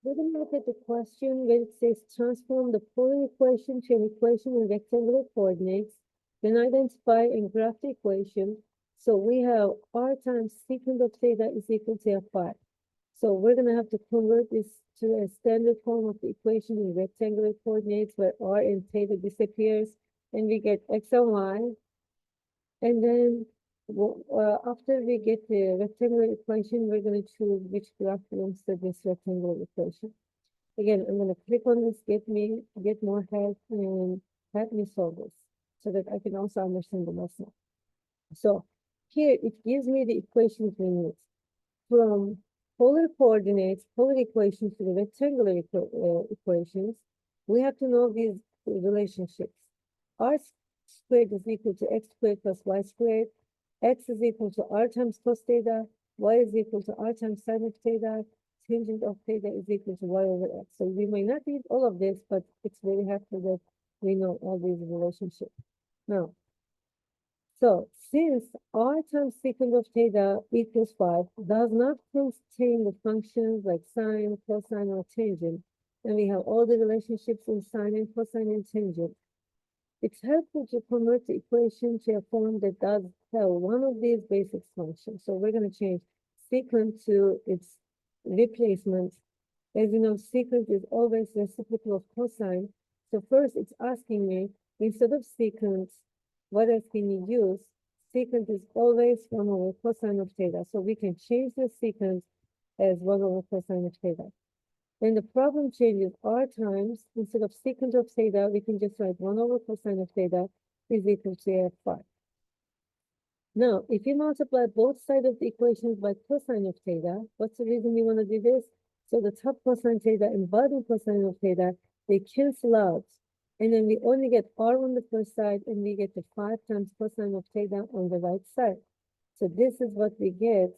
We're going to look at the question where it says transform the polar equation to an equation in rectangular coordinates, then identify and graph the equation. So we have r times secant of theta is equal to f(phi). So we're going to have to convert this to a standard form of the equation in rectangular coordinates where r and theta disappears, and we get x and y. And then after we get the rectangular equation, we're going to choose which graph belongs to this rectangular equation. Again, I'm going to click on this, get more help, and help me solve this so that I can also understand the lesson. So here it gives me the equations we need. From polar coordinates, polar equations to the rectangular equations, we have to know these relationships. R squared is equal to x squared plus y squared. X is equal to r times cos theta. Y is equal to r times sin of theta. Tangent of theta is equal to y over x. So we may not need all of this, but it's very helpful that we know all these relationships. Now, so since r times secant of theta equals 5 does not contain the functions like sine, cosine, or tangent, and we have all the relationships in sine and cosine and tangent, it's helpful to convert the equation to a form that does have one of these basic functions. So we're going to change secant to its replacement. As you know, secant is always reciprocal of cosine. So first it's asking me, instead of secant, what else can you use? Secant is always 1 over cosine of theta. So we can change the secant as 1 over cosine of theta. Then the problem changes r times, instead of secant of theta, we can just write 1 over cosine of theta is equal to f(phi). Now, if you multiply both sides of the equations by cosine of theta, what's the reason we want to do this? So the top cosine theta and bottom cosine of theta, they cancel out. And then we only get r on the first side, and we get the 5 times cosine of theta on the right side. So this is what we get,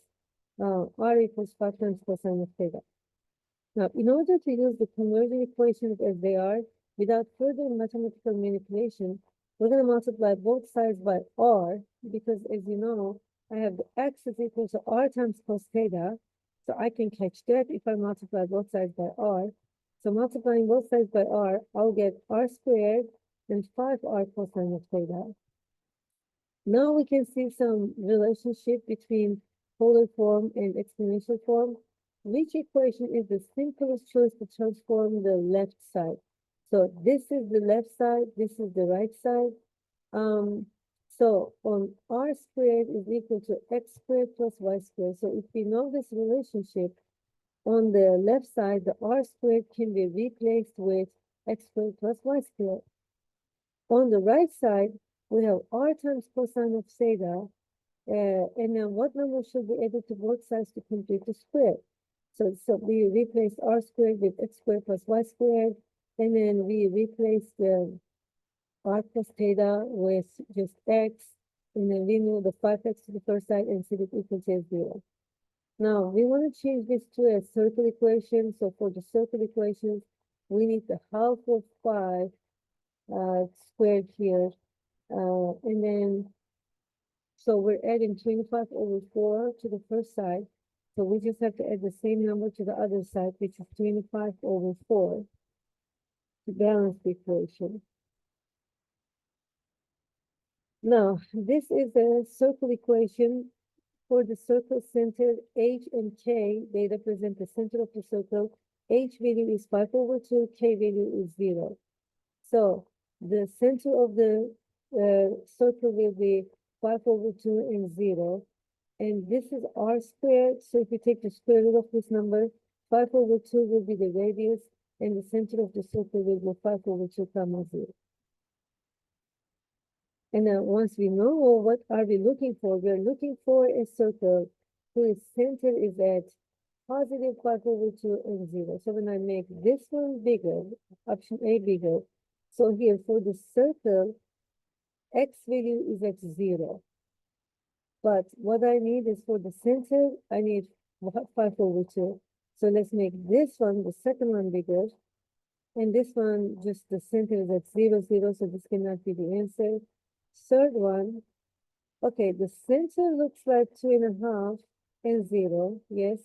r equals 5 times cosine of theta. Now, in order to use the conversion equations as they are, without further mathematical manipulation, we're going to multiply both sides by r, because as you know, I have the x is equal to r times cos theta, so I can catch that if I multiply both sides by r. So multiplying both sides by r, I'll get r squared and 5r cosine of theta. Now we can see some relationship between polar form and exponential form. Which equation is the simplest choice to transform the left side? So this is the left side, this is the right side. So on r squared is equal to x squared plus y squared. So if we know this relationship, on the left side, the r squared can be replaced with x squared plus y squared. On the right side, we have r times cosine of theta, and then what number should be added to both sides to complete the square? So we replace r squared with x squared plus y squared, and then we replace the r plus theta with just x, and then we move the 5x to the first side and set it equal to 0. Now, we want to change this to a circle equation. So for the circle equations, we need the half of 5 squared here. And then, so we're adding 25 over 4 to the first side. So we just have to add the same number to the other side, which is 25 over 4 to balance the equation. Now, this is a circle equation. For the circle center, h and k, they represent the center of the circle. H value is 5 over 2, k value is 0. So the center of the circle will be 5 over 2 and 0. And this is r squared. So if you take the square root of this number, 5 over 2 will be the radius, and the center of the circle will be 5 over 2 comma 0. And now once we know what are we looking for, we're looking for a circle whose center is at positive 5 over 2 and 0. So when I make this one bigger, option A bigger, so here for the circle, x value is at 0. But what I need is for the center, I need 5 over 2. So let's make this one, the second one, bigger. And this one, just the center is at 0, 0, so this cannot be the answer. Third one, okay, the center looks like 2.5 and 0, yes.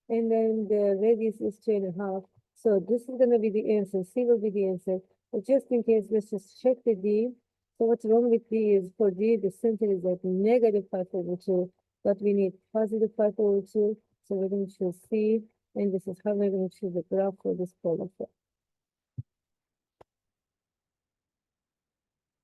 And then the radius is 2.5. So this is gonna be the answer, C will be the answer. But just in case, let's just check the D. So what's wrong with D is for D, the center is like -5/2, but we need +5/2. So we're gonna choose C, and this is how we're gonna choose the graph for this polar plot.